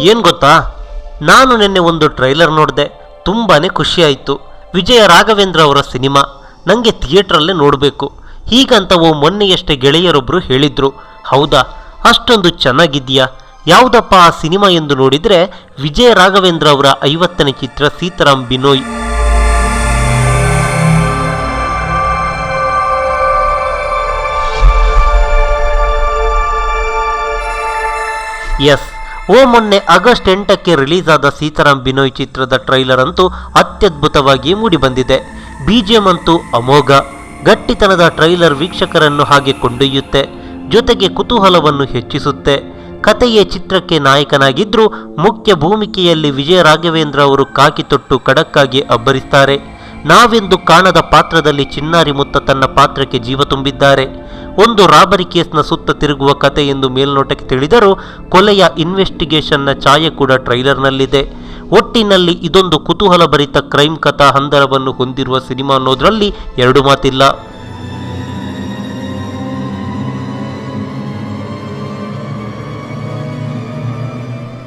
ಏನು ಗೊತ್ತಾ, ನಾನು ನಿನ್ನೆ ಒಂದು ಟ್ರೈಲರ್ ನೋಡಿದೆ, ತುಂಬಾ ಖುಷಿಯಾಯಿತು. ವಿಜಯ ರಾಘವೇಂದ್ರ ಅವರ ಸಿನಿಮಾ, ನನಗೆ ಥಿಯೇಟ್ರಲ್ಲೇ ನೋಡಬೇಕು ಹೀಗಂತ ಮೊನ್ನೆಯಷ್ಟೇ ಗೆಳೆಯರೊಬ್ಬರು ಹೇಳಿದ್ರು. ಹೌದಾ, ಅಷ್ಟೊಂದು ಚೆನ್ನಾಗಿದೆಯಾ? ಯಾವುದಪ್ಪ ಆ ಸಿನಿಮಾ ಎಂದು ನೋಡಿದರೆ ವಿಜಯ ರಾಘವೇಂದ್ರ ಅವರ 50ನೇ ಚಿತ್ರ ಸೀತಾರಾಮ್ ಬಿನೋಯ್. ಎಸ್, ಮೊನ್ನೆ ಆಗಸ್ಟ್ 8ಕ್ಕೆ ರಿಲೀಸ್ ಆದ ಸೀತಾರಾಮ್ ಬಿನೋಯ್ ಚಿತ್ರದ ಟ್ರೈಲರ್ ಅಂತೂ ಅತ್ಯದ್ಭುತವಾಗಿ ಮೂಡಿಬಂದಿದೆ. BGM ಅಂತೂ ಅಮೋಘ. ಗಟ್ಟಿತನದ ಟ್ರೈಲರ್ ವೀಕ್ಷಕರನ್ನು ಹಾಗೆ ಕೊಂಡೊಯ್ಯುತ್ತೆ, ಜೊತೆಗೆ ಕುತೂಹಲವನ್ನು ಹೆಚ್ಚಿಸುತ್ತೆ. ಕಥೆಯೇ ಚಿತ್ರಕ್ಕೆ ನಾಯಕನಾಗಿದ್ದರೂ ಮುಖ್ಯ ಭೂಮಿಕೆಯಲ್ಲಿ ವಿಜಯ ರಾಘವೇಂದ್ರ ಅವರು ಕಾಕಿ ತೊಟ್ಟು ಖಡಕ್ಕಾಗಿ ಅಬ್ಬರಿಸ್ತಾರೆ. ನಾವೆಂದು ಕಾಣದ ಪಾತ್ರದಲ್ಲಿ ಚಿನ್ನಾರಿ ಮುತ್ತ ತನ್ನ ಪಾತ್ರಕ್ಕೆ ಜೀವ ತುಂಬಿದ್ದಾರೆ. ಒಂದು ರಾಬರಿ ಕೇಸ್ನ ಸುತ್ತ ತಿರುಗುವ ಕತೆ ಎಂದು ಮೇಲ್ನೋಟಕ್ಕೆ ತಿಳಿದರೂ ಕೊಲೆಯ ಇನ್ವೆಸ್ಟಿಗೇಷನ್ನ ಛಾಯೆ ಕೂಡ ಟ್ರೈಲರ್ನಲ್ಲಿದೆ. ಒಟ್ಟಿನಲ್ಲಿ ಇದೊಂದು ಕುತೂಹಲಭರಿತ ಕ್ರೈಮ್ ಕಥಾ ಹಂದರವನ್ನು ಹೊಂದಿರುವ ಸಿನಿಮಾ ಅನ್ನೋದ್ರಲ್ಲಿ ಎರಡು ಮಾತಿಲ್ಲ.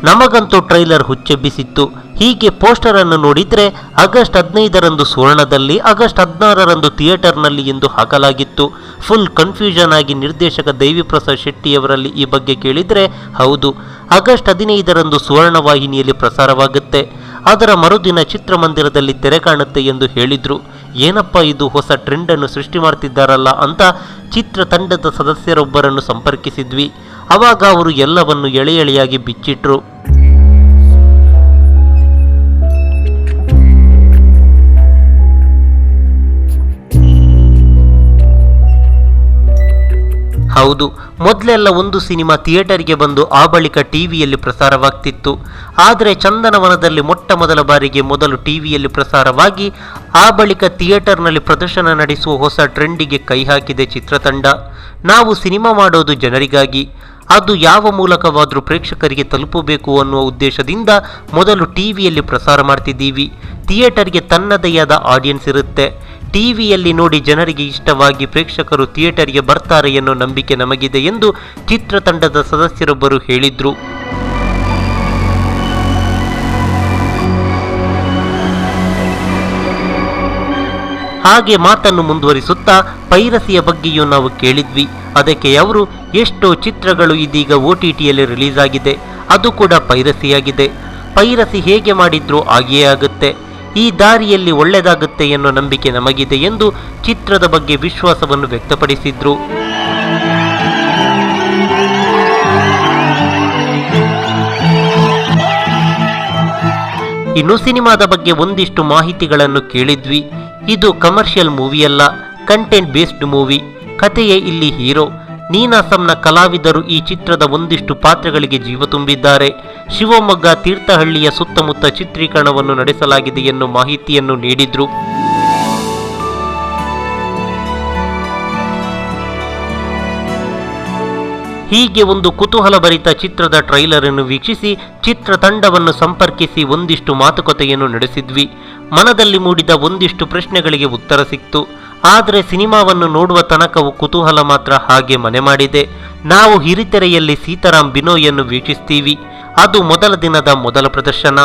ನಮಗಂತೂ ಟ್ರೈಲರ್ ಹುಚ್ಚೆಬ್ಬಿಸಿತ್ತು. ಹೀಗೆ ಪೋಸ್ಟರ್ ಅನ್ನು ನೋಡಿದರೆ ಆಗಸ್ಟ್ 15ರಂದು ಸುವರ್ಣದಲ್ಲಿ, ಆಗಸ್ಟ್ 16ರಂದು ಥಿಯೇಟರ್ನಲ್ಲಿ ಎಂದು ಹಾಕಲಾಗಿತ್ತು. ಫುಲ್ ಕನ್ಫ್ಯೂಷನ್ ಆಗಿ ನಿರ್ದೇಶಕ ದೇವಿಪ್ರಸಾದ್ ಶೆಟ್ಟಿಯವರಲ್ಲಿ ಈ ಬಗ್ಗೆ ಕೇಳಿದರೆ, ಹೌದು, ಆಗಸ್ಟ್ 15ರಂದು ಸುವರ್ಣ ವಾಹಿನಿಯಲ್ಲಿ ಪ್ರಸಾರವಾಗುತ್ತೆ, ಅದರ ಮರುದಿನ ಚಿತ್ರಮಂದಿರದಲ್ಲಿ ತೆರೆ ಕಾಣುತ್ತೆ ಎಂದು ಹೇಳಿದ್ರು. ಏನಪ್ಪ ಇದು ಹೊಸ ಟ್ರೆಂಡನ್ನು ಸೃಷ್ಟಿ ಮಾಡ್ತಿದ್ದಾರಲ್ಲ ಅಂತ ಚಿತ್ರತಂಡದ ಸದಸ್ಯರೊಬ್ಬರನ್ನು ಸಂಪರ್ಕಿಸಿದ್ವಿ. ಆವಾಗ ಅವರು ಎಲ್ಲವನ್ನು ಎಳೆ ಎಳೆಯಾಗಿ ಬಿಚ್ಚಿಟ್ರು. ಹೌದು, ಮೊದಲೆಲ್ಲ ಒಂದು ಸಿನಿಮಾ ಥಿಯೇಟರ್ಗೆ ಬಂದು ಆ ಬಳಿಕ ಟಿವಿಯಲ್ಲಿ ಪ್ರಸಾರವಾಗ್ತಿತ್ತು. ಆದರೆ ಚಂದನವನದಲ್ಲಿ ಮೊಟ್ಟ ಮೊದಲ ಬಾರಿಗೆ ಮೊದಲು ಟಿವಿಯಲ್ಲಿ ಪ್ರಸಾರವಾಗಿ ಆ ಬಳಿಕ ಥಿಯೇಟರ್ನಲ್ಲಿ ಪ್ರದರ್ಶನ ನಡೆಸುವ ಹೊಸ ಟ್ರೆಂಡಿಗೆ ಕೈ ಹಾಕಿದೆ ಚಿತ್ರತಂಡ. ನಾವು ಸಿನಿಮಾ ಮಾಡೋದು ಜನರಿಗಾಗಿ, ಅದು ಯಾವ ಮೂಲಕವಾದರೂ ಪ್ರೇಕ್ಷಕರಿಗೆ ತಲುಪಬೇಕು ಅನ್ನುವ ಉದ್ದೇಶದಿಂದ ಮೊದಲು ಟಿವಿಯಲ್ಲಿ ಪ್ರಸಾರ ಮಾಡ್ತಿದ್ದೀವಿ. ಥಿಯೇಟರ್ಗೆ ತನ್ನದೇ ಆದ ಆಡಿಯನ್ಸ್ ಇರುತ್ತೆ. ಟಿವಿಯಲ್ಲಿ ನೋಡಿ ಜನರಿಗೆ ಇಷ್ಟವಾಗಿ ಪ್ರೇಕ್ಷಕರು ಥಿಯೇಟರ್ಗೆ ಬರ್ತಾರೆ ಎನ್ನೋ ನಂಬಿಕೆ ನಮಗಿದೆ ಎಂದು ಚಿತ್ರತಂಡದ ಸದಸ್ಯರೊಬ್ಬರು ಹೇಳಿದ್ರು. ಹಾಗೆ ಮಾತನ್ನು ಮುಂದುವರಿಸುತ್ತಾ ಪೈರಸಿಯ ಬಗ್ಗೆಯೂ ನಾವು ಕೇಳಿದ್ವಿ. ಅದಕ್ಕೆ ಅವರು, ಎಷ್ಟೋ ಚಿತ್ರಗಳು ಇದೀಗ OTTಯಲ್ಲಿ ರಿಲೀಸ್ ಆಗಿದೆ, ಅದು ಕೂಡ ಪೈರಸಿಯಾಗಿದೆ. ಪೈರಸಿ ಹೇಗೆ ಮಾಡಿದ್ರೂ ಹಾಗೆಯೇ ಆಗುತ್ತೆ. ಈ ದಾರಿಯಲ್ಲಿ ಒಳ್ಳೆಯದಾಗುತ್ತೆ ಎನ್ನೋ ನಂಬಿಕೆ ನಮಗಿದೆ ಎಂದು ಚಿತ್ರದ ಬಗ್ಗೆ ವಿಶ್ವಾಸವನ್ನು ವ್ಯಕ್ತಪಡಿಸಿದ್ರು. ಇನ್ನು ಸಿನಿಮಾದ ಬಗ್ಗೆ ಒಂದಿಷ್ಟು ಮಾಹಿತಿಗಳನ್ನು ಕೇಳಿದ್ವಿ. ಇದು ಕಮರ್ಷಿಯಲ್ ಮೂವಿಯಲ್ಲ, ಕಂಟೆಂಟ್ ಬೇಸ್ಡ್ ಮೂವಿ. ಕಥೆಯೇ ಇಲ್ಲಿ ಹೀರೋ. ನೀನಾಸಂನ ಕಲಾವಿದರು ಈ ಚಿತ್ರದ ಒಂದಿಷ್ಟು ಪಾತ್ರಗಳಿಗೆ ಜೀವ ತುಂಬಿದ್ದಾರೆ. ಶಿವಮೊಗ್ಗ ತೀರ್ಥಹಳ್ಳಿಯ ಸುತ್ತಮುತ್ತ ಚಿತ್ರೀಕರಣವನ್ನು ನಡೆಸಲಾಗಿದೆ ಎನ್ನುವ ಮಾಹಿತಿಯನ್ನು ನೀಡಿದ್ರು. ಹೀಗೆ ಒಂದು ಕುತೂಹಲಭರಿತ ಚಿತ್ರದ ಟ್ರೈಲರ್ ಅನ್ನು ವೀಕ್ಷಿಸಿ ಚಿತ್ರತಂಡವನ್ನು ಸಂಪರ್ಕಿಸಿ ಒಂದಿಷ್ಟು ಮಾತುಕತೆಯನ್ನು ನಡೆಸಿದ್ವಿ. ಮನದಲ್ಲಿ ಮೂಡಿದ ಒಂದಿಷ್ಟು ಪ್ರಶ್ನೆಗಳಿಗೆ ಉತ್ತರ ಸಿಕ್ತು. ಆದರೆ ಸಿನಿಮಾವನ್ನು ನೋಡುವ ತನಕವೂ ಕುತೂಹಲ ಮಾತ್ರ ಹಾಗೆ ಮನೆ ಮಾಡಿದೆ. ನಾವು ಹಿರಿತೆರೆಯಲ್ಲಿ ಸೀತಾರಾಮ್ ಬಿನೋಯನ್ನು ವೀಕ್ಷಿಸ್ತೀವಿ. ಅದು ಮೊದಲ ದಿನದ ಮೊದಲ ಪ್ರದರ್ಶನ.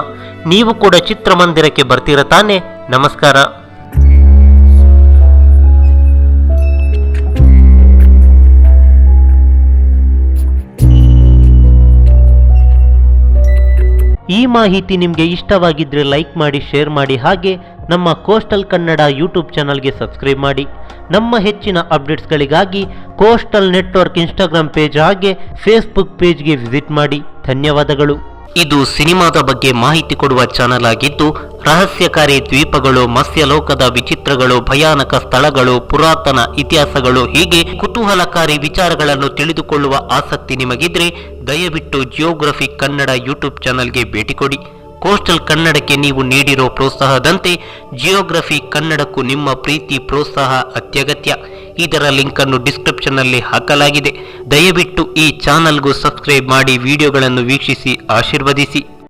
ನೀವು ಕೂಡ ಚಿತ್ರಮಂದಿರಕ್ಕೆ ಬರ್ತೀರ ತಾನೆ? ನಮಸ್ಕಾರ. ಈ ಮಾಹಿತಿ ನಿಮಗೆ ಇಷ್ಟವಾಗಿದ್ದರೆ ಲೈಕ್ ಮಾಡಿ, ಶೇರ್ ಮಾಡಿ, ಹಾಗೆ ನಮ್ಮ ಕೋಸ್ಟಲ್ ಕನ್ನಡ ಯೂಟ್ಯೂಬ್ ಚಾನಲ್ಗೆ ಸಬ್ಸ್ಕ್ರೈಬ್ ಮಾಡಿ. ನಮ್ಮ ಹೆಚ್ಚಿನ ಅಪ್ಡೇಟ್ಸ್ಗಳಿಗಾಗಿ ಕೋಸ್ಟಲ್ ನೆಟ್ವರ್ಕ್ ಇನ್ಸ್ಟಾಗ್ರಾಮ್ ಪೇಜ್ ಹಾಗೆ ಫೇಸ್ಬುಕ್ ಪೇಜ್ಗೆ ವಿಸಿಟ್ ಮಾಡಿ. ಧನ್ಯವಾದಗಳು. ಇದು ಸಿನಿಮಾದ ಬಗ್ಗೆ ಮಾಹಿತಿ ಕೊಡುವ ಚಾನಲ್ ಆಗಿದ್ದು, ರಹಸ್ಯಕಾರಿ ದ್ವೀಪಗಳು, ಮತ್ಸ್ಯಲೋಕದ ವಿಚಿತ್ರಗಳು, ಭಯಾನಕ ಸ್ಥಳಗಳು, ಪುರಾತನ ಇತಿಹಾಸಗಳು, ಹೀಗೆ ಕುತೂಹಲಕಾರಿ ವಿಚಾರಗಳನ್ನು ತಿಳಿದುಕೊಳ್ಳುವ ಆಸಕ್ತಿ ನಿಮಗಿದ್ರೆ ದಯವಿಟ್ಟು ಜಿಯೋಗ್ರಫಿ ಕನ್ನಡ ಯೂಟ್ಯೂಬ್ ಚಾನಲ್ಗೆ ಭೇಟಿ ಕೊಡಿ. ಕೋಸ್ಟಲ್ ಕನ್ನಡಕ್ಕೆ ನೀವು ನೀಡಿರೋ ಪ್ರೋತ್ಸಾಹದಂತೆ ಜಿಯೋಗ್ರಫಿ ಕನ್ನಡಕ್ಕೂ ನಿಮ್ಮ ಪ್ರೀತಿ ಪ್ರೋತ್ಸಾಹ ಅತ್ಯಗತ್ಯ. ಇದರ ಲಿಂಕ್ ಅನ್ನು ಡಿಸ್ಕ್ರಿಪ್ಷನ್ನಲ್ಲಿ ಹಾಕಲಾಗಿದೆ. ದಯವಿಟ್ಟು ಈ ಚಾನಲ್ಗೂ ಸಬ್ಸ್ಕ್ರೈಬ್ ಮಾಡಿ, ವಿಡಿಯೋಗಳನ್ನು ವೀಕ್ಷಿಸಿ ಆಶೀರ್ವದಿಸಿ.